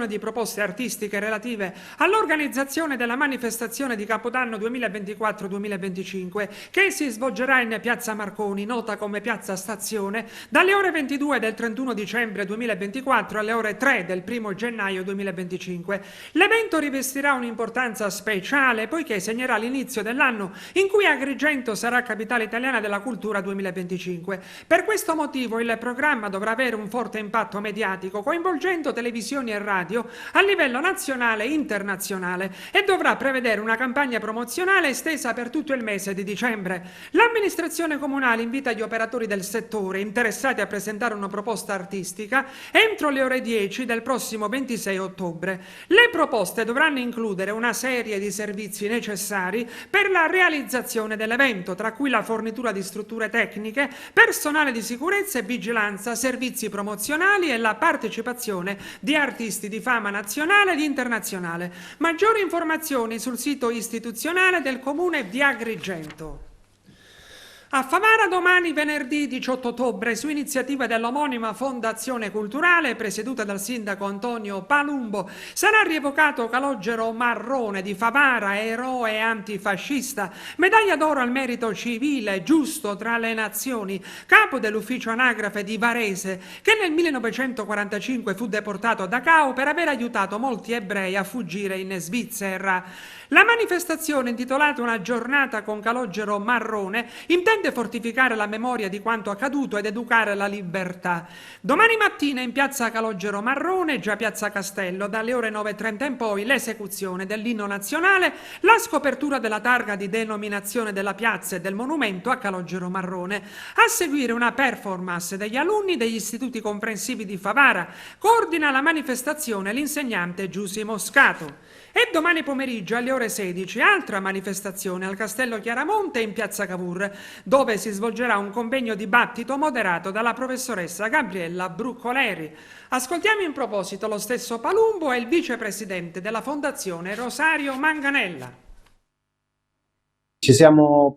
di proposte artistiche relative all'organizzazione della manifestazione di Capodanno 2024-2025 che si svolgerà in Piazza Marconi, nota come Piazza Stazione, dalle ore 22 del 31 dicembre 2024 alle ore 3 del 1 gennaio 2025. L'evento rivestirà un'importanza speciale poiché segnerà l'inizio dell'anno in cui Agrigento sarà capitale italiana della cultura 2025. Per questo motivo il programma dovrà avere un forte impatto mediatico, coinvolgendo televisioni e radio a livello nazionale e internazionale, e dovrà prevedere una campagna promozionale estesa per tutto il mese di dicembre. L'amministrazione comunale invita gli operatori del settore interessati a presentare una proposta artistica entro le ore 10 del prossimo 26 ottobre. Le proposte dovranno includere una serie di servizi necessari per la realizzazione dell'evento, tra cui la fornitura di strutture tecniche, personale di sicurezza e vigilanza, servizi promozionali e la partecipazione di artisti di fama nazionale ed internazionale. Maggiori informazioni sul sito istituzionale del Comune di Agrigento. A Favara domani venerdì 18 ottobre, su iniziativa dell'omonima Fondazione Culturale, presieduta dal sindaco Antonio Palumbo, sarà rievocato Calogero Marrone di Favara, eroe antifascista, medaglia d'oro al merito civile, giusto tra le nazioni, capo dell'ufficio anagrafe di Varese, che nel 1945 fu deportato a Dachau per aver aiutato molti ebrei a fuggire in Svizzera. La manifestazione, intitolata Una giornata con Calogero Marrone, intende fortificare la memoria di quanto accaduto ed educare alla libertà. Domani mattina in piazza Calogero Marrone, già piazza Castello, dalle ore 9:30 in poi l'esecuzione dell'inno nazionale, la scopertura della targa di denominazione della piazza e del monumento a Calogero Marrone. A seguire una performance degli alunni degli istituti comprensivi di Favara. Coordina la manifestazione l'insegnante Giussi Moscato. E domani pomeriggio alle ore 16 altra manifestazione al Castello Chiaramonte in piazza Cavour, dove si svolgerà un convegno dibattito moderato dalla professoressa Gabriella Bruccoleri. Ascoltiamo in proposito lo stesso Palumbo e il vicepresidente della Fondazione Rosario Manganella. Ci siamo